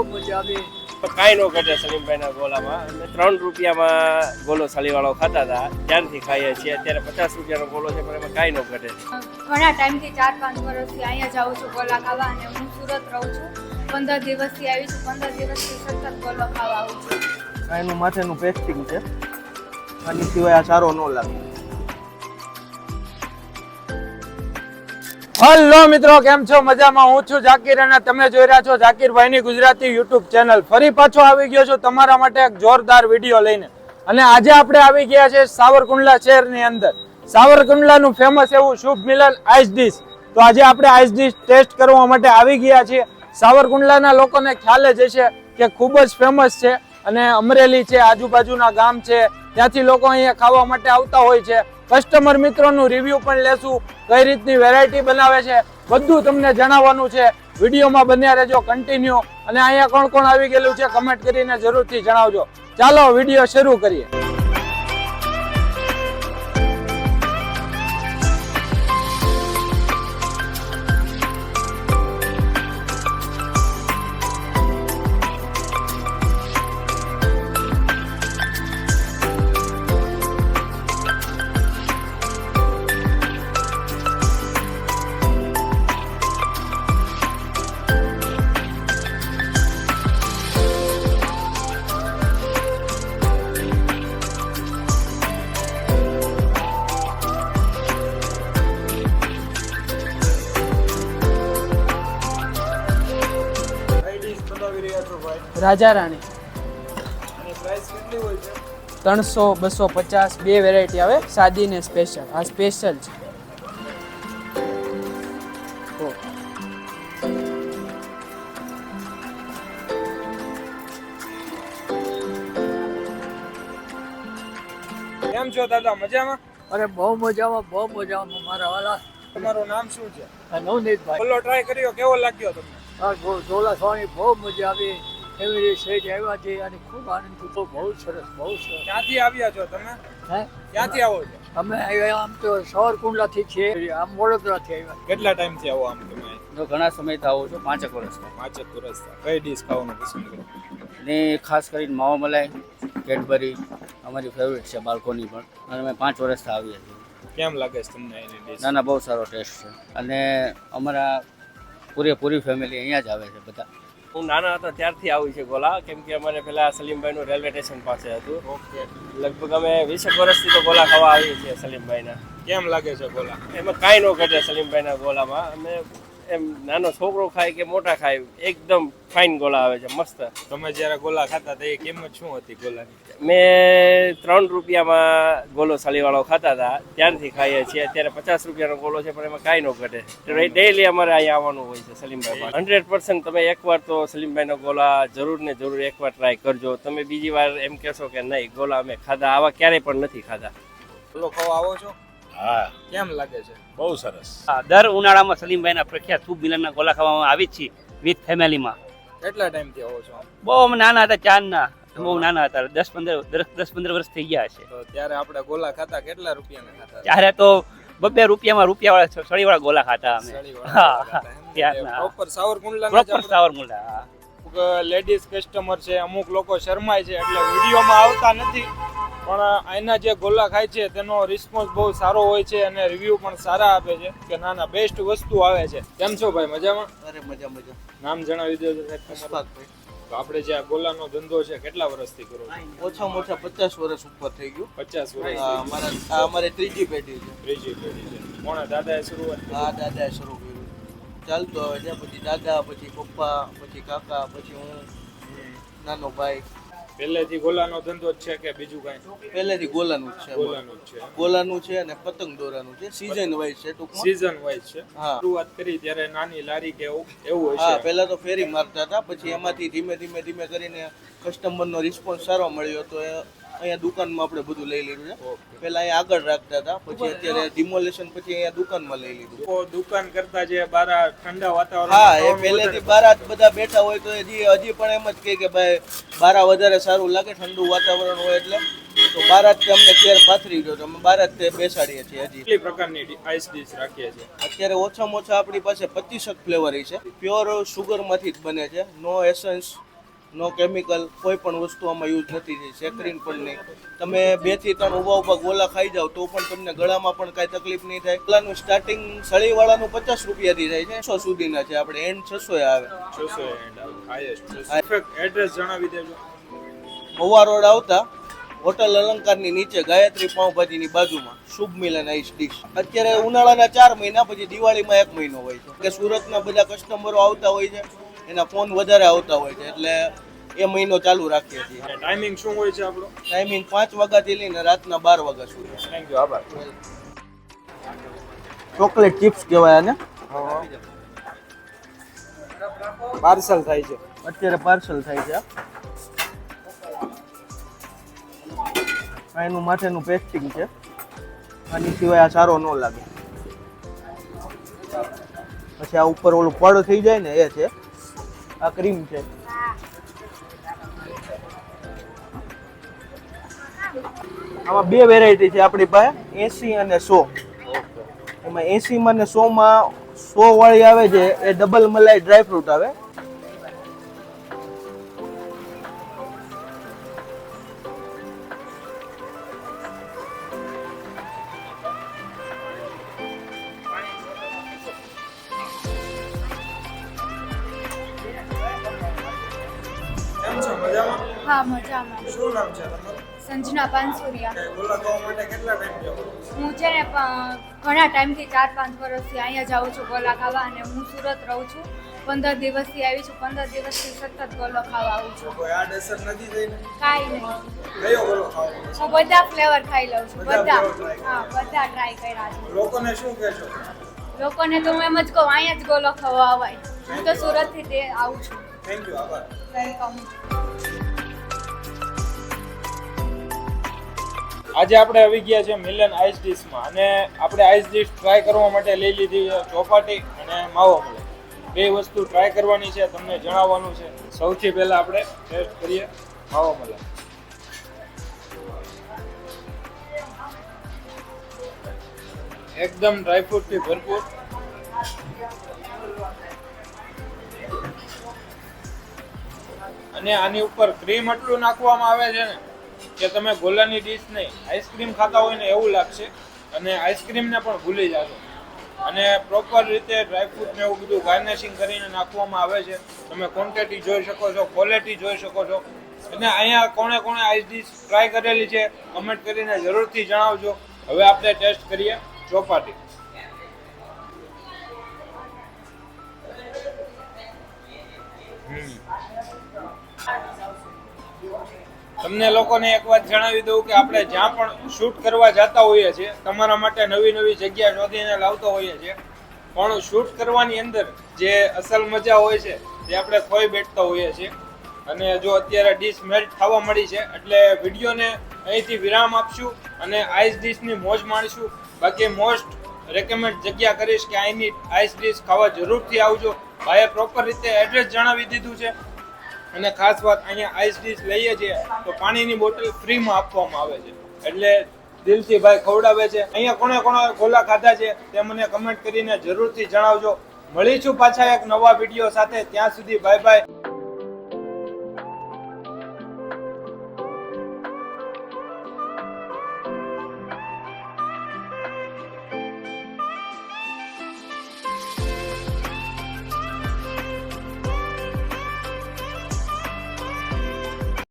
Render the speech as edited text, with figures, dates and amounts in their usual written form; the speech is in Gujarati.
મજા આવી. કાંઈ નો ઘટે સલીમભાઈના ગોલામાં. અમે 3 રૂપિયામાં ગોલો સાલીવાળો ખાતા હતા, ત્યારથી ખાઈએ છીએ. અત્યારે 50 રૂપિયાનો ગોલો છે, પણ એમાં કાંઈ નો ઘટે. ઘણા ટાઈમથી 4-5 વર્ષથી અહીંયા જાઉં છું ગોલા ખાવા, અને હું સુરત રહું છું. 15 દિવસથી આવી છું. 15 દિવસથી સતત ગોલો ખાવા આવું છું. એનું માથેનું પેસ્ટિંગ છે, આની સિવાય આ સારો ન લાગે. હેલો મિત્રો, કેમ છો? મજામાં? હું છું જાકીર અને તમે જોઈ રહ્યા છો જાકીરભાઈની ગુજરાતી યુટ્યુબ ચેનલ. ફરી પાછો આવી ગયો છું તમારા માટે એક જોરદાર વિડીયો લઈને. અને આજે આપણે આવી ગયા છે સાવરકુંડલા શહેરની અંદર. સાવરકુંડલાનું ફેમસ એવું શુભ મિલન આઈસ ડીશ. તો આજે આપણે આઈસ ડીશ ટેસ્ટ કરવા માટે આવી ગયા છીએ. સાવરકુંડલાના લોકોને ખ્યાલ જ હશે કે ખૂબ જ ફેમસ છે, અને અમરેલી છે, આજુબાજુના ગામ છે, ત્યાંથી લોકો અહીંયા ખાવા માટે આવતા હોય છે. કસ્ટમર મિત્રોનું રિવ્યુ પણ લેશું, કઈ રીતની વેરાયટી બનાવે છે બધું તમને જણાવવાનું છે. વિડીયોમાં બન્યા રહેજો કન્ટિન્યુ. અને અહીંયા કોણ કોણ આવી ગયેલું છે કમેન્ટ કરીને જરૂરથી જણાવજો. ચાલો વિડીયો શરૂ કરીએ. રાજા રાણી 300, 250 બે વેરાયટી આવે, સાદી ને સ્પેશિયલ. આ સ્પેશિયલ છે. કેમ છો દાદા? મજામાં? અરે બહુ મજામાં, બહુ મજામાં મારા વાલા. તમારું નામ શું છે? નવનીતભાઈ. બોલો, ટ્રાય કર્યો, કેવો લાગ્યો તમને? આ ગોલા ખાવાની બહુ મજા આવી. એવી સેજ આવ્યા છે અને ખૂબ આનંદ થયો. બહુ સરસ, બહુ સરસ. ક્યાંથી આવ્યા છો તમે? હે, ક્યાંથી આવો છો? અમે આવ્યા આમ તો સાવરકુંડલાથી છીએ, આમ વડોદરાથી આવ્યા. કેટલા ટાઈમથી આવો આમ તમે? તો ઘણા સમયથી આવું છું, 5 વર્ષથી. 5 વર્ષ. કઈ ડીશ ખાવાનું પસંદ કરો? ને ખાસ કરીને માવા મલાઈ, કેડબરી અમારી ફેવરેટ છે બાળકોની પણ. અને અમે 5 વર્ષથી આવીએ છીએ. કેમ લાગે છે તમને એની ડીશ? ના ના, બહુ સારો ટેસ્ટ છે. અને અમારા પૂરેપૂરી ફેમિલી અહીંયા જ આવે છે બધા. હું નાના હતો ત્યારથી આવું છે ગોલા, કેમ કે અમારે પેલા સલીમભાઈનું રેલવે સ્ટેશન પાસે હતું. ઓકે. લગભગ અમે 20 વર્ષથી તો ગોલા ખાવા આવીએ છીએ સલીમભાઈના. કેમ લાગે છે ગોલા? એમાં કાંઈ નો ઘટે સલીમભાઈના ગોલામાં. અમે એમ નાનો છોકરો ખાય કે મોટા ખાય, એકદમ ફાઇન ગોલા આવે છે, મસ્ત. તમે જ્યારે ગોલા ખાતા હતા એ કિંમત શું હતી ગોલાની? મેં 3 રૂપિયામાં ગોલો સાલીવાળો ખાતા હતા, ત્યારથી ખાઈએ છીએ. અત્યારે 50 રૂપિયાનો ગોલો છે, પણ એમાં કાંઈ નો ઘટે. ડેઈલી અમારે અહીંયા આવવાનું હોય છે સલીમભાઈમાં. 100% તમે એકવાર તો સલીમભાઈનો ગોલા જરૂર ને જરૂર એકવાર ટ્રાય કરજો. તમે બીજી વાર એમ કહેશો કે નહીં, ગોલા અમે ખાધા, આવા ક્યારેય પણ નથી ખાધા. ગોલો ખાવા આવો છો? હા, કેમ લાગે છે? બહુ સરસ. દર ઉનાળામાં સલીમભાઈના પ્રખ્યાત શુભ મિલનના ગોલા ખાવામાં આવી જ છીએ વિથ ફેમિલીમાં. કેટલા ટાઈમથી આવો છો? બહુ અમે નાના હતા, ચારના બહુ નાના હતા, 10-15 વર્ષ થઈ ગયા છે. તો ત્યારે આપણે ગોલા ખાતા કેટલા રૂપિયાના ખાતા? ત્યારે તો 2 રૂપિયામાં રૂપિયાવાળા સળીવાળા ગોલા ખાતા અમે. ત્યારના proper Savarkundla. Proper Savarkundla. Ladies customer છે, અમુક લોકો શરમાય છે એટલે વિડીયોમાં આવતા નથી, પણ અહીંના જે ગોલા ખાય છે તેનો રિસ્પોન્સ બહુ સારો હોય છે અને રિવ્યુ પણ સારા આપે છે કે ના ના બેસ્ટ વસ્તુ આવે છે. કેમ છો ભાઈ? મજામાં? અરે મજા મજા. નામ જણાવી દેજો સાહેબ. અશફાકભાઈ. તો આપણે જે આ ગોલાનો ધંધો છે કેટલા વર્ષથી કરો છો? ઓછામાં ઓછા 50 વર્ષ ઉપર થઈ ગયું. 50 વર્ષ. અમારે ત્રીજી પેઢી છે. ત્રીજી પેઢી છે. કોણે દાદાએ શરૂઆત કરી? હા, દાદાએ શરૂ કર્યું. ચાલતો હવે છે, પછી દાદા, પછી પપ્પા, પછી કાકા, પછી હું, નાનો ભાઈ. પહેલેથી ગોલાનો ધંધો જ છે કે બીજું કાંઈ? પહેલેથી ગોલાનું જ છે. ગોલાનું જ છે. ગોલાનું છે અને પતંગ દોરાનું છે. સીઝન વાઇઝ છે ટૂંકમાં. સીઝન વાઇઝ છે. હા. શરૂઆત કરી ત્યારે નાની લારી કે એવું હા, હશે? પહેલા તો ફેરી મારતા હતા, પછી એમાંથી ધીમે ધીમે કરીને કસ્ટમરનો રિસ્પોન્સ સારો મળ્યો તો અહીંયા દુકાનમાં આપણે બધું લઈ લીધું છે. પહેલા અહીંયા આગળ રાખતા હતા, પછી અત્યારે ડિમોલેશન પછી અહીંયા દુકાનમાં લઈ લીધું. દુકાન કરતા જે બાર ઠંડા વાતાવરણ. હા, એ પહેલેથી બારા બધા બેઠા હોય તો હજી પણ એમ જ કહે કે ભાઈ બારા વધારે સારું લાગે, ઠંડુ વાતાવરણ હોય એટલે. તો બારા જ અમને ચેર પાથરી દો તો અમે બારા જ બેસાડીએ છીએ. હજી કેટલી પ્રકારની આઈસ ડીશ રાખીએ છીએ? અત્યારે ઓછામાં ઓછા આપણી પાસે 25 ફ્લેવર છે. પ્યોર સુગરમાંથી જ બને છે, નો એસન્સ, નો કેમિકલ, કોઈ પણ વસ્તુ આમાં યુઝ નથી થઈ, સેકરીન પણ નહીં. તમે 2 થી 3 ઊભા ગોલા ખાઈ જાવ તો પણ તમને ગળામાં પણ કાંઈ તકલીફ નહીં થાય. ગોલાનું સ્ટાર્ટિંગ સળીવાળાનું 50 રૂપિયાથી થાય છે, 600 સુધીના છે, આપણે એન્ડ 600 આવે. 600 એન્ડ હાઈએસ્ટ. એડ્રેસ જણાવી દેજો. મહુવા રોડ આવતા હોટલ અલંકારની નીચે ગાયત્રી પાઉંભાજીની બાજુમાં શુભ મિલન આઈસ ડીશ. અત્યારે ઉનાળાના 4 મહિના, પછી દિવાળીમાં 1 મહિનો હોય છે કે સુરતના બધા કસ્ટમરો આવતા હોય છે, એના ફોન વધારે આવતા હોય છે, એટલે એ મહિનો ચાલુ રાખીએ છીએ. ટાઈમિંગ શું હોય છે આપણો? ટાઈમિંગ 5 વાગ્યાથી લઈને રાતના 12 વાગ્યા સુધી. થેન્ક યુ, આભાર. ચોકલેટ ચિપ્સ કહેવાય આને. પાર્સલ થાય છે. અત્યારે પાર્સલ થાય છે. આ એનું માથેનું પેસ્ટિંગ છે, આની સિવાય આ સારો ન લાગે. પછી આ ઉપર ઓલું પડ થઈ જાય ને એ છે, આ ક્રીમ છે. આમાં 2 વેરાયટી છે આપણી પાસે, 80 અને 100. એમાં 80 માં ને 100 માં 100 વાળી આવે છે એ ડબલ મલાઈ ડ્રાય ફ્રૂટ આવે. કેમ છો? મજામાં? હા મજામાં. શું નામ છે તમારું? સંજના પાનસુરિયા. ગોલા ખાવા માટે કેટલા ટાઈમ થયો? હું છે ને ઘણા ટાઈમથી 4-5 વર્ષથી અહીંયા જાઉં છું ગોલા ખાવા, અને હું સુરત રહું છું. 15 દિવસથી આવી છું. 15 દિવસથી સતત ગોલો ખાવા આવું છું. કોઈ આડ અસર નથી થઈ ને? કાંઈ નહીં. કયો ગોલો ખાવો? હું બધા ફ્લેવર ખાઈ લઉં છું. બધા બધા. flavor try હા, બધા ટ્રાય કર્યા છે. લોકોને શું કહેશો? લોકોને તો હું એમ જ કહું, અહીંયા જ ગોલો ખાવા આવાય. હું તો સુરતથી તે આવું છું. થેન્ક યુ, આભાર. વેલકમ. આજે આપણે આવી ગયા છે મિલન આઈસ ડીશમાં, અને આપણે આઈસ ડીશ ટ્રાય કરવા માટે લઈ લીધી છે ચોપાટી અને માવો મલાઈ. 2 વસ્તુ ટ્રાય કરવાની છે, તમને જણાવવાનું છે. સૌથી પહેલા આપણે ટેસ્ટ કરીએ માવો મલાઈ. એકદમ ડ્રાયફ્રૂટથી ભરપૂર. અને આની ઉપર ક્રીમ એટલું નાખવામાં આવે છે ને કે તમે ગોલાની ડીશ નહીં, આઈસ્ક્રીમ ખાતા હોય ને એવું લાગશે, અને આઈસ્ક્રીમને પણ ભૂલી જશો. અને પ્રોપર રીતે ડ્રાયફ્રૂટ ને એવું બધું ગાર્નિશિંગ કરીને નાખવામાં આવે છે. તમે ક્વોન્ટિટી જોઈ શકો છો, ક્વોલિટી જોઈ શકો છો. અને અહીંયા કોણે કોણે આઈસ ડીશ ટ્રાય કરેલી છે કમેન્ટ કરીને જરૂરથી જણાવજો. હવે આપણે ટેસ્ટ કરીએ ચોપાટી. તમને લોકોને એક વાત જણાવી દઉં કે આપણે જ્યાં પણ શૂટ કરવા જતા હોઈએ છીએ, તમારા માટે નવી નવી જગ્યા શોધીને લાવતો હોઈએ છીએ, પણ શૂટ કરવાની અંદર જે અસલ મજા હોય છે તે આપણે ખોઈ બેઠતા હોઈએ છીએ. અને જો અત્યારે ડીશ મેલ્ટ થવા મળી છે એટલે વિડીયોને અહીંથી વિરામ આપશું અને આઈસ ડીશની મોજ માણીશું. બાકી મોસ્ટ રેકમેન્ડ જગ્યા કરીશ કે અહીંની આઈસ ડીશ ખાવા જરૂરથી આવજો. ભાઈએ પ્રોપર રીતે એડ્રેસ જણાવી દીધું છે. અને ખાસ વાત, અહીંયા આઈસ ડીશ લઈએ છીએ તો પાણીની બોટલ ફ્રીમાં આપવામાં આવે છે, એટલે દિલથી ભાઈ ખવડાવે છે. અહીંયા કોણે કોણે ગોલા ખાધા છે તે મને કમેન્ટ કરીને જરૂરથી જણાવજો. મળીશું પાછા એક નવા વિડીયો સાથે. ત્યાં સુધી બાય બાય.